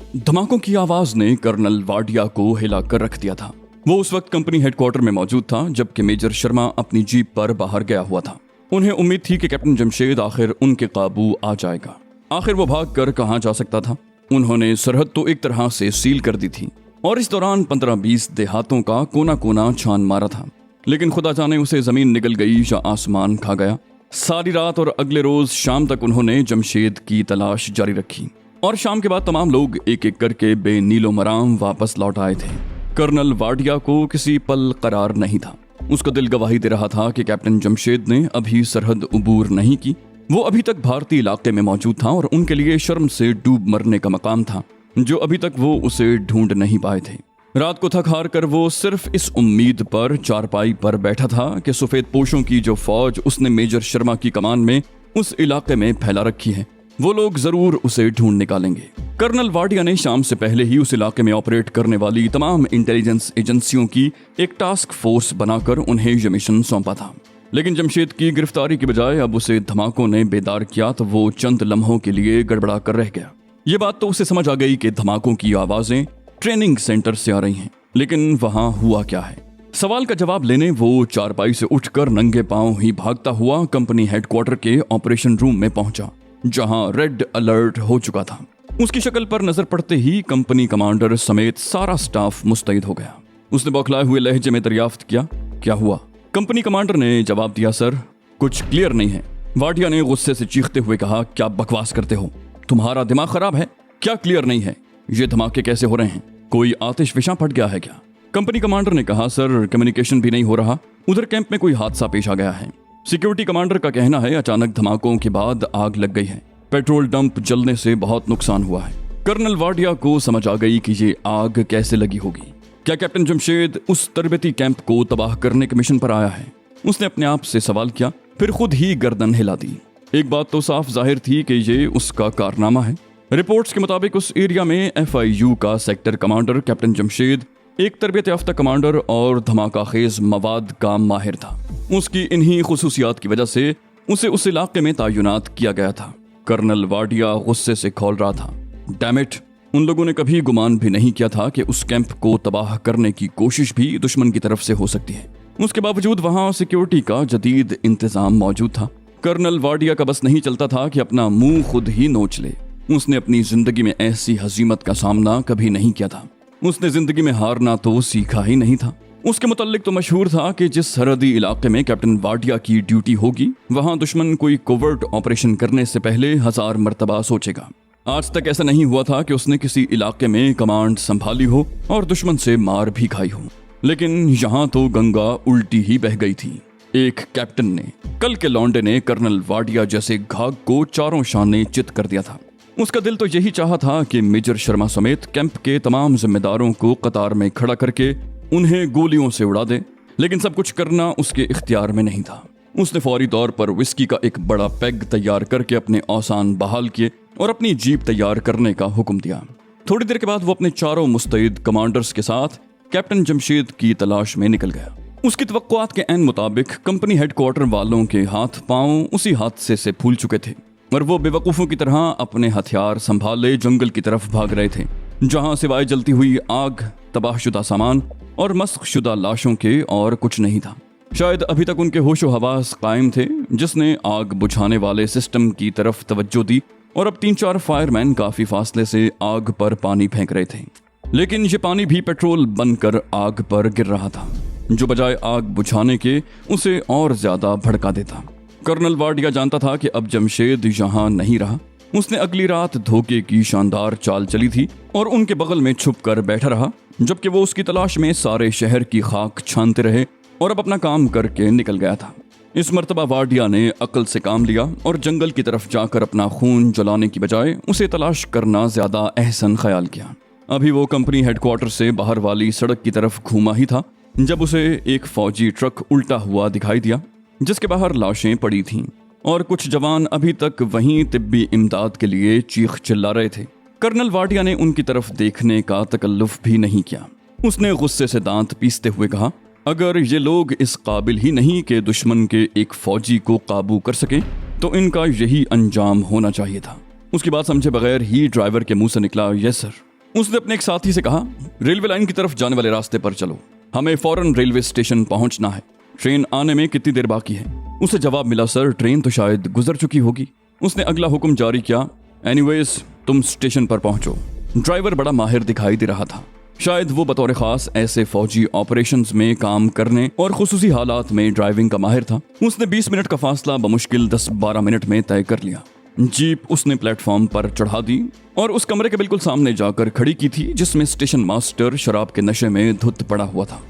धमाकों की आवाज ने कर्नल वाडिया को हिला कर रख दिया था। वो उस वक्त कंपनी हेडक्वार्टर में मौजूद था जबकि मेजर शर्मा अपनी जीप पर बाहर गया हुआ था। उन्हें उम्मीद थी कि कैप्टन जमशेद आखिर उनके काबू आ जाएगा। आखिर वो भाग कर कहाँ जा सकता था। उन्होंने सरहद तो एक तरह से सील कर दी थी और इस दौरान 15-20 देहातों का कोना कोना छान मारा था, लेकिन खुदा जाने उसे जमीन निगल गई या आसमान खा गया। सारी रात और अगले रोज शाम तक उन्होंने जमशेद की तलाश जारी रखी और शाम के बाद तमाम लोग एक एक करके बेनीलो मराम वापस लौट आए थे। कर्नल वाडिया को किसी पल करार नहीं था। उसका दिल गवाही दे रहा था कि कैप्टन जमशेद ने अभी सरहद उबूर नहीं की। वो अभी तक भारतीय इलाके में मौजूद था और उनके लिए शर्म से डूब मरने का मकाम था जो अभी तक वो उसे ढूंढ नहीं पाए थे। रात को थक हार कर वो सिर्फ इस उम्मीद पर चारपाई पर बैठा था कि सफेद पोशों की जो फौज उसने मेजर शर्मा की कमान में उस इलाके में फैला रखी है, वो लोग जरूर उसे ढूंढ निकालेंगे। कर्नल वाडिया ने शाम से पहले ही उस इलाके में ऑपरेट करने वाली तमाम इंटेलिजेंस एजेंसियों की एक टास्क फोर्स बनाकर उन्हें यह मिशन सौंपा था, लेकिन जमशेद की गिरफ्तारी के बजाय अब उसे धमाकों ने बेदार किया तो वो चंद लम्हों के लिए गड़बड़ा कर रह गया। ये बात तो उसे समझ आ गई कि धमाकों की आवाजें ट्रेनिंग सेंटर से आ रही हैं, लेकिन वहां हुआ क्या है। सवाल का जवाब लेने वो चारपाई से उठकर नंगे पांव ही भागता हुआ कंपनी हेडक्वार्टर के ऑपरेशन रूम में पहुंचा जहां रेड अलर्ट हो चुका था। उसकी शक्ल पर नजर पड़ते ही कंपनी कमांडर समेत सारा स्टाफ मुस्तैद हो गया। उसने बौखलाए हुए लहजे में दरियाफ्त किया, क्या हुआ? कंपनी कमांडर ने जवाब दिया, सर कुछ क्लियर नहीं है। वाडिया ने गुस्से से चीखते हुए कहा, क्या बकवास करते हो? तुम्हारा दिमाग खराब है? क्या क्लियर नहीं है? ये धमाके कैसे हो रहे हैं? कोई आतिशफिशा फट गया है क्या? कंपनी कमांडर ने कहा, सर कम्युनिकेशन भी नहीं हो रहा। उधर कैंप में कोई हादसा पेश आ गया है। सिक्योरिटी कमांडर का कहना है अचानक धमाकों के बाद आग लग गई है। पेट्रोल डंप जलने से बहुत नुकसान हुआ है। कर्नल वाडिया को समझ आ गई कि ये आग कैसे लगी होगी। क्या कैप्टन जमशेद उस तरबेती कैंप को तबाह करने के मिशन पर आया है? उसने अपने आप से सवाल किया, फिर खुद ही गर्दन हिला दी। एक बात तो साफ जाहिर थी कि ये उसका कारनामा है। रिपोर्ट्स के मुताबिक उस एरिया में FIU का सेक्टर कमांडर कैप्टन जमशेद एक तरबियत याफ्ता कमांडर और धमाका खेज मवाद का माहिर था। उसकी इन्हीं खुसूसियात की वजह से उसे उस इलाके में तैनात किया गया था। कर्नल वाडिया गुस्से से खौल रहा था। डैम इट, उन लोगों ने कभी गुमान भी नहीं किया था कि उस कैंप को तबाह करने की कोशिश भी दुश्मन की तरफ से हो सकती है। उसके बावजूद वहां सिक्योरिटी का जदीद इंतजाम मौजूद था। कर्नल वाडिया का बस नहीं चलता था कि अपना मुंह खुद ही नोच ले। उसने अपनी जिंदगी में ऐसी हजीमत का सामना कभी नहीं किया था। उसने जिंदगी में हारना तो सीखा ही नहीं था। उसके मुताल्लिक तो मशहूर था कि जिस सरहदी इलाके में कैप्टन वाडिया की ड्यूटी होगी वहां दुश्मन कोई कोवर्ट ऑपरेशन करने से पहले 1000 मर्तबा सोचेगा। आज तक ऐसा नहीं हुआ था कि उसने किसी इलाके में कमांड संभाली हो और दुश्मन से मार भी खाई हो, लेकिन यहाँ तो गंगा उल्टी ही बह गई थी। एक कैप्टन ने, कल के लौंडे ने कर्नल वाडिया जैसे घाघ को चारों शाने चित कर दिया था। उसका दिल तो यही चाहा था कि मेजर शर्मा समेत कैंप के तमाम जिम्मेदारों को कतार में खड़ा करके उन्हें गोलियों से उड़ा दे, लेकिन सब कुछ करना उसके इख्तियार में नहीं था। उसने फौरी तौर पर विस्की का एक बड़ा पैग तैयार करके अपने औसान बहाल किए और अपनी जीप तैयार करने का हुक्म दिया। थोड़ी देर के बाद वो अपने चारों मुस्तैद कमांडर्स के साथ कैप्टन जमशेद की तलाश में निकल गया। उसकी तवक्कुआत के ऐन मुताबिक कंपनी हेडक्वार्टर वालों के हाथ पांव उसी हादसे से फूल चुके थे और वो बेवकूफों की तरह अपने हथियार संभाले जंगल की तरफ भाग रहे थे, जहां सिवाय जलती हुई आग, तबाहशुदा सामान और मस्खशुदा लाशों के और कुछ नहीं था। शायद अभी तक उनके होशो हवास कायम थे, जिसने आग बुझाने वाले सिस्टम की तरफ तवज्जो दी और अब 3-4 फायरमैन काफी फासले से आग पर पानी फेंक रहे थे, लेकिन ये पानी भी पेट्रोल बनकर आग पर गिर रहा था, जो बजाय आग बुझाने के उसे और ज्यादा भड़का देता। कर्नल वाडिया जानता था कि अब जमशेद यहाँ नहीं रहा। उसने अगली रात धोखे की शानदार चाल चली थी और उनके बगल में छुप कर बैठा रहा, जबकि वो उसकी तलाश में सारे शहर की खाक छानते रहे और अब अपना काम करके निकल गया था। इस मर्तबा वाडिया ने अक्ल से काम लिया और जंगल की तरफ जाकर अपना खून जलाने की बजाय उसे तलाश करना ज्यादा अहसन ख्याल किया। अभी वो कंपनी हेडक्वार्टर से बाहर वाली सड़क की तरफ घूमा ही था जब उसे एक फौजी ट्रक उल्टा हुआ दिखाई दिया, जिसके बाहर लाशें पड़ी थीं और कुछ जवान अभी तक वहीं तिब्बी इमदाद के लिए चीख चिल्ला रहे थे। कर्नल वाडिया ने उनकी तरफ देखने का तकल्लुफ भी नहीं किया। उसने गुस्से से दांत पीसते हुए कहा, अगर ये लोग इस काबिल ही नहीं कि दुश्मन के एक फौजी को काबू कर सके तो इनका यही अंजाम होना चाहिए था। उसकी बात समझे बगैर ही ड्राइवर के मुंह से निकला, यस सर। उसने अपने एक साथी से कहा, रेलवे लाइन की तरफ जाने वाले रास्ते पर चलो, हमें फौरन रेलवे स्टेशन पहुंचना है। ट्रेन आने में कितनी देर बाकी है? उसे जवाब मिला, सर ट्रेन तो शायद गुजर चुकी होगी। उसने अगला हुक्म जारी किया, एनीवेज तुम स्टेशन पर पहुंचो। ड्राइवर बड़ा माहिर दिखाई दे रहा था। शायद वो बतौर खास ऐसे फौजी ऑपरेशंस में काम करने और खुसूसी हालात में ड्राइविंग का माहिर था। उसने 20 मिनट का फासला बमुश्किल 10-12 मिनट में तय कर लिया। जीप उसने प्लेटफॉर्म पर चढ़ा दी और उस कमरे के बिल्कुल सामने जाकर खड़ी की थी जिसमें स्टेशन मास्टर शराब के नशे में धुत पड़ा हुआ था।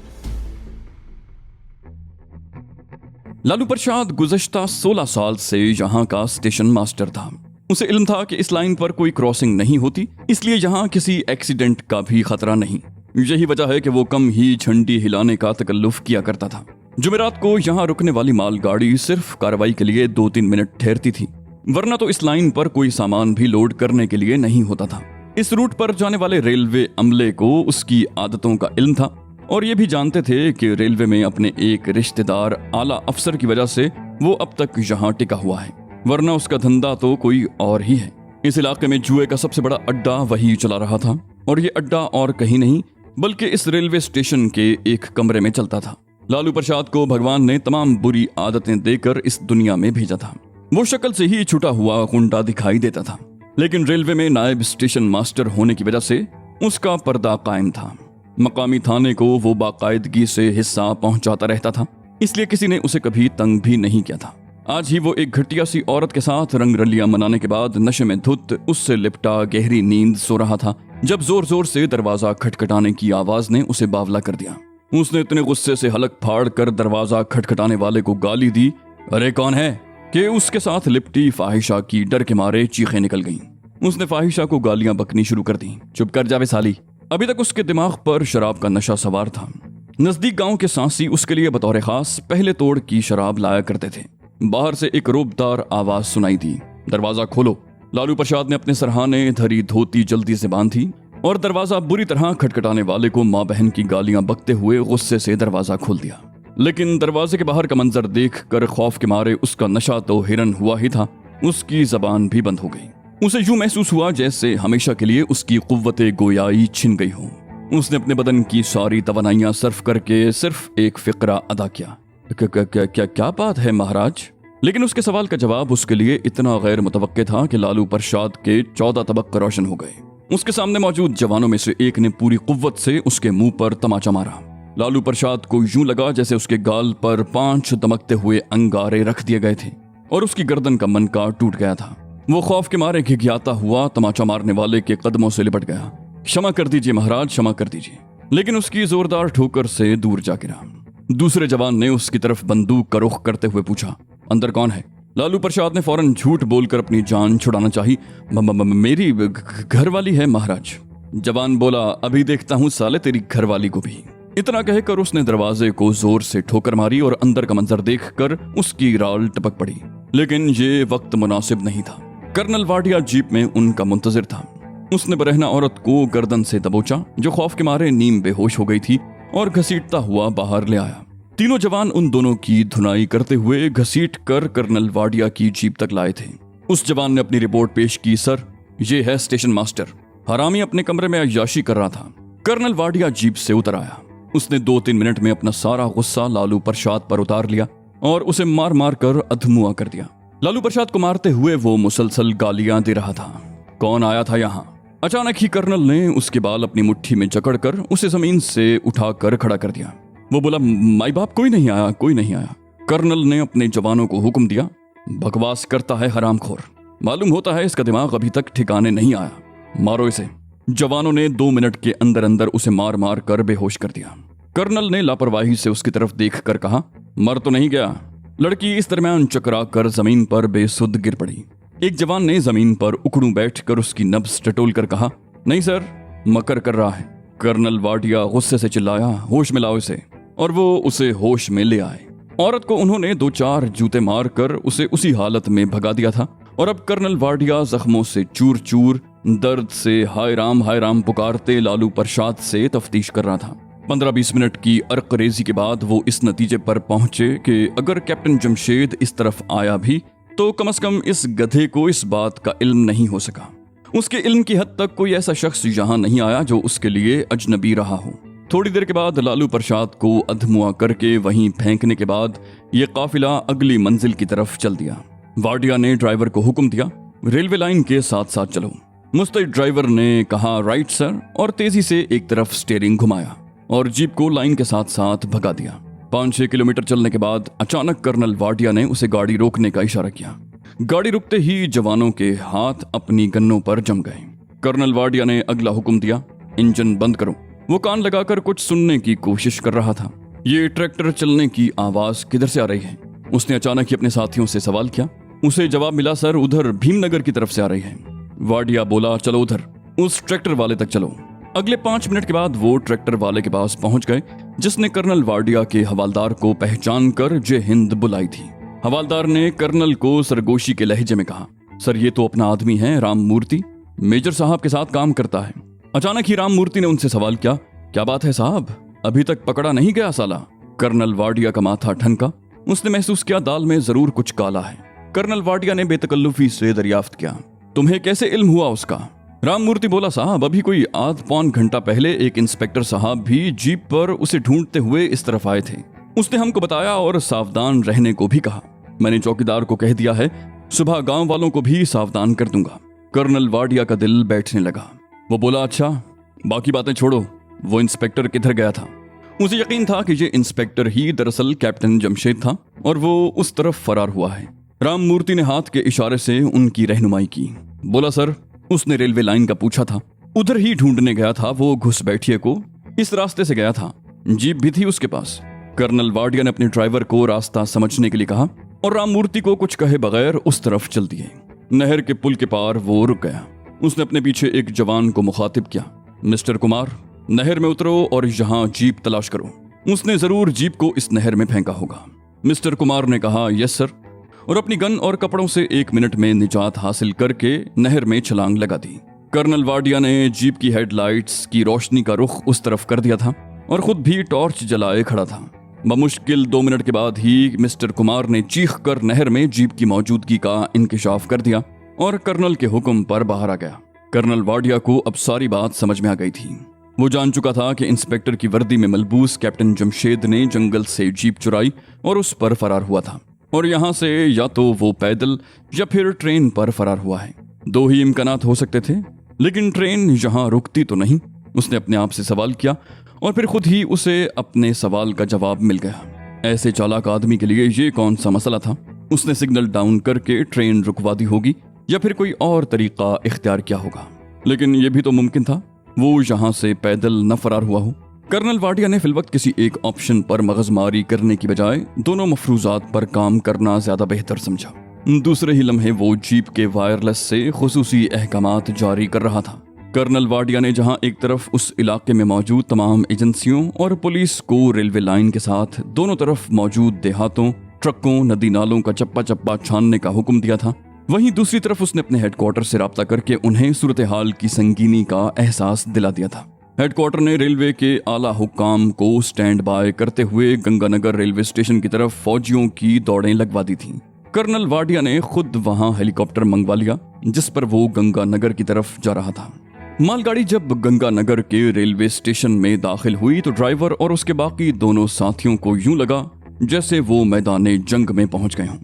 लालू प्रसाद गुज़श्ता 16 साल से यहाँ का स्टेशन मास्टर था। उसे इल्म था कि इस लाइन पर कोई क्रॉसिंग नहीं होती, इसलिए यहाँ किसी एक्सीडेंट का भी खतरा नहीं। यही वजह है कि वो कम ही झंडी हिलाने का तकल्लुफ किया करता था। जुमेरात को यहाँ रुकने वाली मालगाड़ी सिर्फ कार्रवाई के लिए 2-3 मिनट ठहरती थी, वरना तो इस लाइन पर कोई सामान भी लोड करने के लिए नहीं होता था। इस रूट पर जाने वाले रेलवे अमले को उसकी आदतों का इल्म था और ये भी जानते थे कि रेलवे में अपने एक रिश्तेदार आला अफसर की वजह से वो अब तक यहाँ टिका हुआ है, वरना उसका धंधा तो कोई और ही है। इस इलाके में जुए का सबसे बड़ा अड्डा वही चला रहा था और ये अड्डा और कहीं नहीं बल्कि इस रेलवे स्टेशन के एक कमरे में चलता था। लालू प्रसाद को भगवान ने तमाम बुरी आदतें देकर इस दुनिया में भेजा था। वो शक्ल से ही छुटा हुआ गुंडा दिखाई देता था, लेकिन रेलवे में नायब स्टेशन मास्टर होने की वजह से उसका पर्दा कायम था। मकामी थाने को वो बाकायदगी से हिस्सा पहुंचाता रहता था, इसलिए किसी ने उसे कभी तंग भी नहीं किया था। आज ही वो एक घटिया सी औरत के साथ रंगरलियां मनाने के बाद नशे में धुत उससे लिपटा गहरी नींद सो रहा था जब जोर जोर से दरवाजा खटखटाने की आवाज ने उसे बावला कर दिया। उसने इतने गुस्से से हलक फाड़ कर दरवाजा खटखटाने वाले को गाली दी, अरे कौन है, कि उसके साथ लिपटी फाहिशा की डर के मारे चीखें निकल गईं। उसने फाहिशा को गालियां बकनी शुरू कर दी, चुप कर जावे साली। अभी तक उसके दिमाग पर शराब का नशा सवार था। नजदीक गांव के सांसी उसके लिए बतौर खास पहले तोड़ की शराब लाया करते थे। बाहर से एक रोबदार आवाज सुनाई दी, दरवाजा खोलो। लालू प्रसाद ने अपने सरहाने धरी धोती जल्दी से बांधी और दरवाजा बुरी तरह खटखटाने वाले को माँ बहन की गालियां बकते हुए गुस्से से दरवाजा खोल दिया। लेकिन दरवाजे के बाहर का मंजर देख कर खौफ के मारे उसका नशा तो हिरन हुआ ही था, उसकी जबान भी बंद हो गई। उसे यूं महसूस हुआ जैसे हमेशा के लिए उसकी कुव्वते गोयाई छिन गई हो। उसने अपने बदन की सारी तवानाइयां सर्फ करके सिर्फ एक फिक्रा अदा किया, क्या बात है महाराज। लेकिन उसके सवाल का जवाब उसके लिए इतना गैर मुतवक्के था कि लालू प्रसाद के 14 तबक रोशन हो गए। उसके सामने मौजूद जवानों में से एक ने पूरी कुव्वत से उसके मुंह पर तमाचा मारा। लालू प्रसाद को यूं लगा जैसे उसके गाल पर 5 दमकते हुए अंगारे रख दिए गए थे और उसकी गर्दन का मनका टूट गया था। वो खौफ के मारे घिघियाता हुआ तमाचा मारने वाले के कदमों से लिपट गया। क्षमा कर दीजिए महाराज, क्षमा कर दीजिए। लेकिन उसकी जोरदार ठोकर से दूर जा गिरा। दूसरे जवान ने उसकी तरफ बंदूक का रुख करते हुए पूछा, अंदर कौन है? लालू प्रसाद ने फौरन झूठ बोलकर अपनी जान छुड़ाना चाही। मेरी घरवाली है महाराज। जवान बोला, अभी देखता हूँ साले तेरी घरवाली को भी। इतना कहकर उसने दरवाजे को जोर से ठोकर मारी और अंदर का मंजर देखकर उसकी राल टपक पड़ी। लेकिन ये वक्त मुनासिब नहीं था। कर्नल वाडिया जीप में उनका मुंतजिर था। उसने बरहना औरत को गर्दन से दबोचा जो खौफ के मारे नीम बेहोश हो गई थी और घसीटता हुआ बाहर ले आया। तीनों जवान उन दोनों की धुनाई करते हुए घसीट कर कर्नल वाडिया की जीप तक लाए थे। उस जवान ने अपनी रिपोर्ट पेश की, सर ये है स्टेशन मास्टर, हरामी अपने कमरे में अय्याशी कर रहा था। कर्नल वाडिया जीप से उतर आया। उसने 2-3 मिनट में अपना सारा गुस्सा लालू प्रसाद पर उतार लिया और उसे मार मार कर अधमुआ कर दिया। लालू प्रसाद को मारते हुए वो मुसलसल गालियां दे रहा था। कौन आया था यहाँ? अचानक ही कर्नल ने उसके बाल अपनी मुट्ठी में जकड़कर उसे जमीन से उठाकर खड़ा कर दिया। वो बोला, माई बाप कोई नहीं आया, कोई नहीं आया। कर्नल ने अपने जवानों को हुक्म दिया, बकवास करता है हरामखोर, मालूम होता है इसका दिमाग अभी तक ठिकाने नहीं आया, मारो इसे। जवानों ने 2 मिनट के अंदर अंदर उसे मार मार कर बेहोश कर दिया। कर्नल ने लापरवाही से उसकी तरफ देख कर कहा, मर तो नहीं गया? लड़की इस दरमियान चकरा कर जमीन पर बेसुध गिर पड़ी। एक जवान ने जमीन पर उकड़ू बैठकर उसकी नब्ज टटोल कर कहा, नहीं सर, मकर कर रहा है। कर्नल वाडिया गुस्से से चिल्लाया, होश में लाओ इसे। और वो उसे होश में ले आए। औरत को उन्होंने 2-4 जूते मारकर उसे उसी हालत में भगा दिया था और अब कर्नल वाडिया जख्मों से चूर चूर दर्द से हाय राम पुकारते लालू प्रसाद से तफ्तीश कर रहा था। 15-20 मिनट की अर्करेजी के बाद वो इस नतीजे पर पहुंचे कि अगर कैप्टन जमशेद इस तरफ आया भी तो कम से कम इस गधे को इस बात का इल्म नहीं हो सका। उसके इल्म की हद तक कोई ऐसा शख्स यहाँ नहीं आया जो उसके लिए अजनबी रहा हो। थोड़ी देर के बाद लालू प्रसाद को अधमुआ करके वहीं फेंकने के बाद ये काफिला अगली मंजिल की तरफ चल दिया। वाडिया ने ड्राइवर को हुक्म दिया, रेलवे लाइन के साथ साथ चलो। मुस्तैद ड्राइवर ने कहा राइट सर, और तेजी से एक तरफ स्टीयरिंग घुमाया और जीप को लाइन के साथ साथ भगा दिया। 5-6 किलोमीटर चलने के बाद अचानक कर्नल वाडिया ने उसे गाड़ी रोकने का इशारा किया। गाड़ी रुकते ही जवानों के हाथ अपनी गन्नों पर जम गए। कर्नल वाडिया ने अगला हुक्म दिया, इंजन बंद करो। वो कान लगाकर कुछ सुनने की कोशिश कर रहा था। ये ट्रैक्टर चलने की आवाज किधर से आ रही है? उसने अचानक ही अपने साथियों से सवाल किया। उसे जवाब मिला, सर उधर भीमनगर की तरफ से आ रही है। वाडिया बोला, चलो उधर, उस ट्रैक्टर वाले तक चलो। अगले 5 मिनट के बाद वो ट्रैक्टर वाले के पास पहुंच गए, जिसने कर्नल वाडिया के हवालदार को पहचान कर जय हिंद बुलाई थी। हवालदार ने कर्नल को सरगोशी के लहजे में कहा, सर ये तो अपना आदमी है, राम मूर्ति, मेजर साहब के साथ काम करता है। अचानक ही राम मूर्ति ने उनसे सवाल किया, क्या बात है साहब, अभी तक पकड़ा नहीं गया साला? कर्नल वाडिया का माथा ठनका। उसने महसूस किया दाल में जरूर कुछ काला है। कर्नल वाडिया ने बेतकल्लुफी से दरियाफ्त किया, तुम्हें कैसे इल्म हुआ उसका? राम मूर्ति बोला, साहब अभी कोई आध पौन घंटा पहले एक इंस्पेक्टर साहब भी जीप पर उसे ढूंढते हुए इस तरफ आए थे। उसने हमको बताया और सावधान रहने को भी कहा। मैंने चौकीदार को कह दिया है, सुबह गांव वालों को भी सावधान कर दूंगा। कर्नल वाडिया का दिल बैठने लगा। वो बोला, अच्छा बाकी बातें छोड़ो, वो इंस्पेक्टर किधर गया था? उसे यकीन था कि ये इंस्पेक्टर ही दरअसल कैप्टन जमशेद था और वो उस तरफ फरार हुआ है। राम मूर्ति ने हाथ के इशारे से उनकी रहनुमाई की। बोला, सर उसने रेलवे लाइन का पूछा था, उधर ही ढूंढने गया था। वो घुसपैठिए को इस रास्ते से गया था, जीप भी थी उसके पास। कर्नल वाडिया ने अपने ड्राइवर को रास्ता समझने के लिए कहा और राम मूर्ति को कुछ कहे बगैर उस तरफ चल दिए। नहर के पुल के पार वो रुक गया। उसने अपने पीछे एक जवान को मुखातिब किया, मिस्टर कुमार नहर में उतरो और यहाँ जीप तलाश करो। उसने जरूर जीप को इस नहर में फेंका होगा। मिस्टर कुमार ने कहा, यस सर, और अपनी गन और कपड़ों से 1 मिनट में निजात हासिल करके नहर में छलांग लगा दी। कर्नल वाडिया ने जीप की हेडलाइट्स की रोशनी का रुख उस तरफ कर दिया था और खुद भी टॉर्च जलाए खड़ा था। बमुश्किल 2 मिनट के बाद ही मिस्टर कुमार ने चीख कर नहर में जीप की मौजूदगी का इंकिशाफ कर दिया और कर्नल के हुक्म पर बाहर आ गया। कर्नल वाडिया को अब सारी बात समझ में आ गई थी। वो जान चुका था कि इंस्पेक्टर की वर्दी में मलबूस कैप्टन जमशेद ने जंगल से जीप चुराई और उस पर फरार हुआ था, और यहाँ से या तो वो पैदल या फिर ट्रेन पर फरार हुआ है। 2 ही इम्कानात हो सकते थे, लेकिन ट्रेन यहाँ रुकती तो नहीं। उसने अपने आप से सवाल किया और फिर खुद ही उसे अपने सवाल का जवाब मिल गया। ऐसे चालाक आदमी के लिए ये कौन सा मसला था? उसने सिग्नल डाउन करके ट्रेन रुकवा दी होगी या फिर कोई और तरीका इख्तियार किया होगा, लेकिन यह भी तो मुमकिन था वो यहाँ से पैदल न फरार हुआ हो। कर्नल वाडिया ने फिलवक्त किसी एक ऑप्शन पर मगजमारी करने की बजाय दोनों मफरूजात पर काम करना ज्यादा बेहतर समझा। दूसरे ही लम्हे वो जीप के वायरलेस से खुसूसी अहकामात जारी कर रहा था। कर्नल वाडिया ने जहां एक तरफ उस इलाके में मौजूद तमाम एजेंसियों और पुलिस को रेलवे लाइन के साथ दोनों तरफ मौजूद देहातों, ट्रकों, नदी नालों का चप्पा चप्पा छानने का हुक्म दिया था, वहीं दूसरी तरफ उसने अपने हेडक्वार्टर से राब्ता करके उन्हें सूरत हाल की संगीनी का एहसास दिला दिया था। हेडक्वार्टर ने रेलवे के आला हुक्काम को स्टैंड बाय करते हुए गंगानगर रेलवे स्टेशन की तरफ फौजियों की दौड़ें लगवा दी थीं। कर्नल वाडिया ने खुद वहां हेलीकॉप्टर मंगवा लिया, जिस पर वो गंगानगर की तरफ जा रहा था। मालगाड़ी जब गंगानगर के रेलवे स्टेशन में दाखिल हुई तो ड्राइवर और उसके बाकी दोनों साथियों को यूं लगा जैसे वो मैदाने जंग में पहुंच गए हों।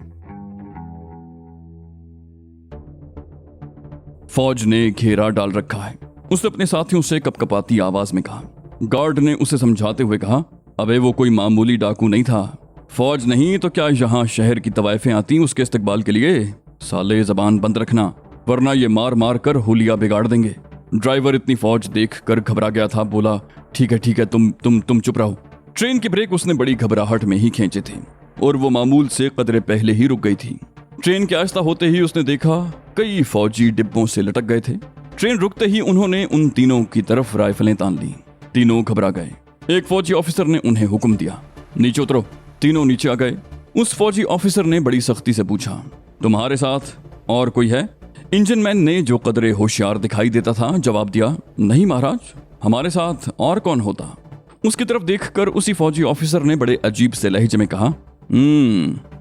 फौज ने घेरा डाल रखा है, उसने अपने साथियों से कपकपाती आवाज में कहा। गार्ड ने उसे समझाते हुए कहा, अबे वो कोई मामूली डाकू नहीं था। फौज नहीं तो क्या यहाँ शहर की तवायफें आती उसके इस्तकबाल के लिए? साले जबान बंद रखना, वरना ये मार मार कर हुलिया बिगाड़ देंगे। ड्राइवर इतनी फौज देख कर घबरा गया था। बोला, ठीक है तुम चुप रहो। ट्रेन की ब्रेक उसने बड़ी घबराहट में ही खींचे थे और वो मामूल से कदरे पहले ही रुक गई थी। ट्रेन के आहिस्ता होते ही उसने देखा कई फौजी डिब्बों से लटक गए थे। ट्रेन रुकते ही उन्होंने उन तीनों की तरफ राइफलें तान ली। तीनों घबरा गए। एक फौजी ऑफिसर ने उन्हें हुक्म दिया, नीचे उतरो। तीनों नीचे आ गए। उस फौजी ऑफिसर ने बड़ी सख्ती से पूछा, तुम्हारे साथ और कोई है? इंजन मैन ने, जो कदरे होशियार दिखाई देता था, जवाब दिया, नहीं महाराज, हमारे साथ और कौन होता। उसकी तरफ देखकर उसी फौजी ऑफिसर ने बड़े अजीब से लहजे में कहा,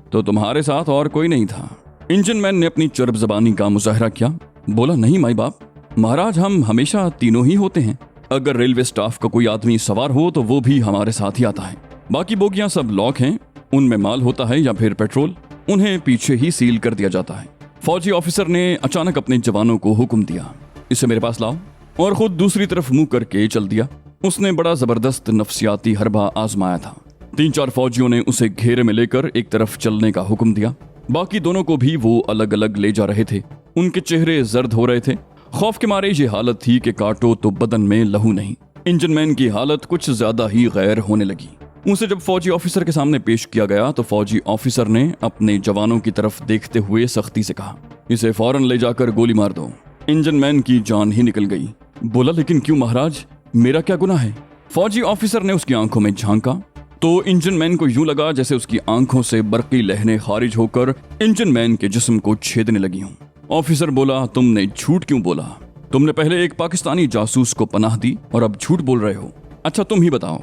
तो तुम्हारे साथ और कोई नहीं था। इंजन मैन ने अपनी चर्ब जबानी का मुजाहरा किया। बोला, नहीं माई बाप, महाराज, हम हमेशा तीनों ही होते हैं। अगर रेलवे स्टाफ का कोई आदमी सवार हो तो वो भी हमारे साथ ही आता है। बाकी बोगियां सब लॉक हैं, उनमें माल होता है या फिर पेट्रोल, उन्हें पीछे ही सील कर दिया जाता है। फौजी ऑफिसर ने अचानक अपने जवानों को हुक्म दिया, इसे मेरे पास लाओ, और खुद दूसरी तरफ मुंह करके चल दिया। उसने बड़ा जबरदस्त नफ्सियाती हरबा आजमाया था। 3-4 फौजियों ने उसे घेरे में लेकर एक तरफ चलने का हुक्म दिया। बाकी दोनों को भी वो अलग अलग ले जा रहे थे। उनके चेहरे जर्द हो रहे थे। खौफ के मारे ये हालत थी कि काटो तो बदन में लहू नहीं। इंजन मैन की हालत कुछ ज्यादा ही गैर होने लगी। उसे जब फौजी ऑफिसर के सामने पेश किया गया तो फौजी ऑफिसर ने अपने जवानों की तरफ देखते हुए सख्ती से कहा, इसे फौरन ले जाकर गोली मार दो। इंजन मैन की जान ही निकल गई। बोला, लेकिन क्यों महाराज, मेरा क्या गुनाह है? फौजी ऑफिसर ने उसकी आंखों में झांका तो इंजन मैन को यूं लगा जैसे उसकी आंखों से बरकी लहरें खारिज होकर इंजन मैन के जिस्म को छेदने लगी हों। ऑफिसर बोला, तुमने झूठ क्यों बोला? तुमने पहले एक पाकिस्तानी जासूस को पनाह दी और अब झूठ बोल रहे हो। अच्छा, तुम ही बताओ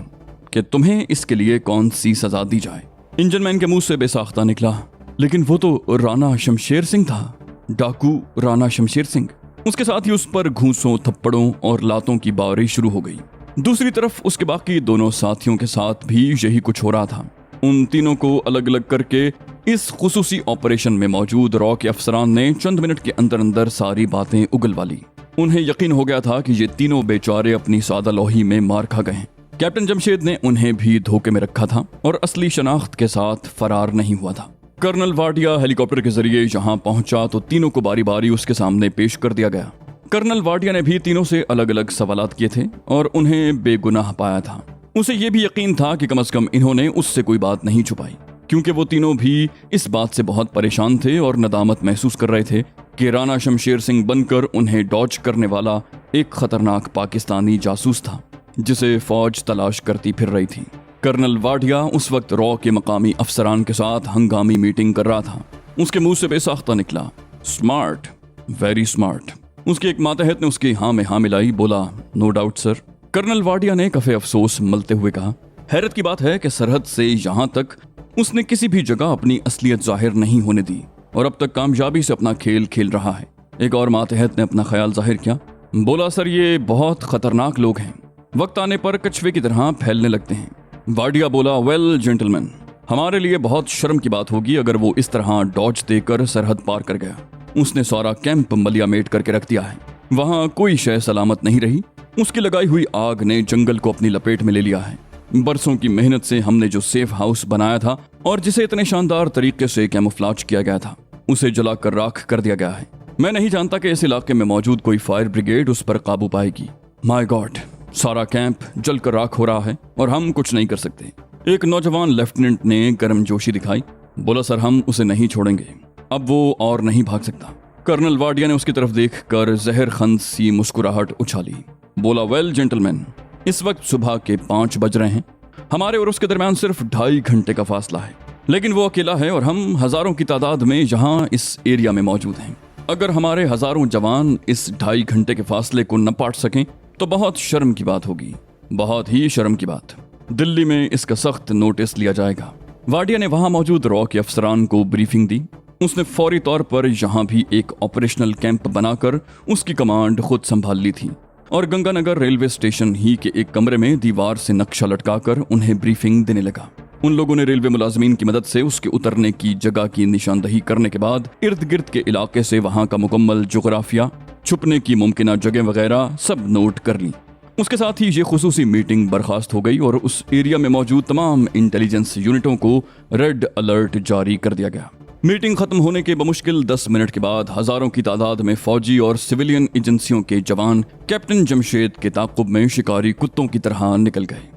कि तुम्हें इसके लिए कौन सी सजा दी जाए? इंजन मैन के मुंह से बेसाख्ता निकला, लेकिन वो तो राणा शमशेर सिंह था, डाकू राणा शमशेर सिंह। उसके साथ ही उस पर घूंसों, थप्पड़ों और लातों की बारिश शुरू हो गई। दूसरी तरफ उसके बाकी दोनों साथियों के साथ भी यही कुछ हो रहा था। उन तीनों को अलग अलग करके इस खुसूसी ऑपरेशन में मौजूद रॉ के अफसरान ने चंद मिनट के अंदर अंदर सारी बातें उगलवा ली। उन्हें यकीन हो गया था कि ये तीनों बेचारे अपनी सादा लोही में मार खा गए हैं। कैप्टन जमशेद ने उन्हें भी धोखे में रखा था और असली शनाख्त के साथ फरार नहीं हुआ था। कर्नल वाडिया हेलीकॉप्टर के जरिए यहाँ पहुंचा तो तीनों को बारी बारी उसके सामने पेश कर दिया गया। कर्नल वाडिया ने भी तीनों से अलग अलग सवालात किए थे और उन्हें बेगुनाह पाया था। उसे ये भी यकीन था कि कम से कम इन्होंने उससे कोई बात नहीं छुपाई, क्योंकि वो तीनों भी इस बात से बहुत परेशान थे और नदामत महसूस कर रहे थे कि राणा शमशेर सिंह बनकर उन्हें डॉज करने वाला एक खतरनाक पाकिस्तानी जासूस था जिसे फौज तलाश करती फिर रही थी। कर्नल वाडिया उस वक्त रॉ के मकामी अफसरान के साथ हंगामी मीटिंग कर रहा था। उसके मुंह से बेसाख्ता निकला, स्मार्ट, वेरी स्मार्ट। उसके एक मातहत ने उसकी हाँ में हाँ मिलाई, बोला, no doubt sir. Colonel Wadia ने कफे अफसोस मलते हुए कहा, हैरत की बात है कि सरहद से यहाँ तक उसने किसी भी जगह अपनी असलियत जाहिर नहीं होने दी और अब तक कामयाबी से अपना खेल खेल रहा है। एक और मातहत ने अपना ख्याल जाहिर किया, बोला, सर ये बहुत खतरनाक लोग हैं, वक्त आने पर कछुए की तरह फैलने लगते हैं। वाडिया बोला, वेल जेंटलमैन, हमारे लिए बहुत शर्म की बात होगी अगर वो इस तरह डॉज देकर सरहद पार कर गया। उसने सारा कैंप मलियामेट करके रख दिया है, वहां कोई शय सलामत नहीं रही। उसकी लगाई हुई आग ने जंगल को अपनी लपेट में ले लिया है। बरसों की मेहनत से हमने जो सेफ हाउस बनाया था और जिसे इतने शानदार तरीके से कैमोफ्लेज किया गया था, उसे जलाकर राख कर दिया गया है। मैं नहीं जानता कि इस इलाके में मौजूद कोई फायर ब्रिगेड उस पर काबू पाएगी। माय गॉड, सारा कैंप जलकर राख हो रहा है और हम कुछ नहीं कर सकते। एक नौजवान लेफ्टिनेंट ने गर्मजोशी दिखाई, बोला, सर हम उसे नहीं छोड़ेंगे, अब वो और नहीं भाग सकता। कर्नल वाडिया ने उसकी तरफ देखकर जहर खंद सी मुस्कुराहट उछाली, बोला, वेल जेंटलमैन, इस वक्त सुबह के 5 बज रहे हैं। हमारे और उसके दरमियान सिर्फ 2.5 घंटे का फासला है, लेकिन वो अकेला है और हम हजारों की तादाद में यहाँ इस एरिया में मौजूद हैं। अगर हमारे हजारों जवान इस 2.5 घंटे के फासले को न पाट सकें तो बहुत शर्म की बात होगी, बहुत ही शर्म की बात। दिल्ली में इसका सख्त नोटिस लिया जाएगा। वाडिया ने वहां मौजूद रॉ के अफसरान को ब्रीफिंग दी। उसने फौरी तौर पर यहाँ भी एक ऑपरेशनल कैंप बनाकर उसकी कमांड खुद संभाल ली थी और गंगानगर रेलवे स्टेशन ही के एक कमरे में दीवार से नक्शा लटकाकर उन्हें ब्रीफिंग देने लगा। उन लोगों ने रेलवे मुलाजमीन की मदद से उसके उतरने की जगह की निशानदही करने के बाद इर्द गिर्द के इलाके से वहां का मुकम्मल जोग्राफिया, छुपने की मुमकिना जगह वगैरह सब नोट कर ली। उसके साथ ही ये खुसूसी मीटिंग बर्खास्त हो गई और उस एरिया में मौजूद तमाम इंटेलिजेंस यूनिटों को रेड अलर्ट जारी कर दिया गया। मीटिंग खत्म होने के बमुश्किल 10 मिनट के बाद हजारों की तादाद में फौजी और सिविलियन एजेंसियों के जवान कैप्टन जमशेद के ताक़ुब में शिकारी कुत्तों की तरह निकल गए।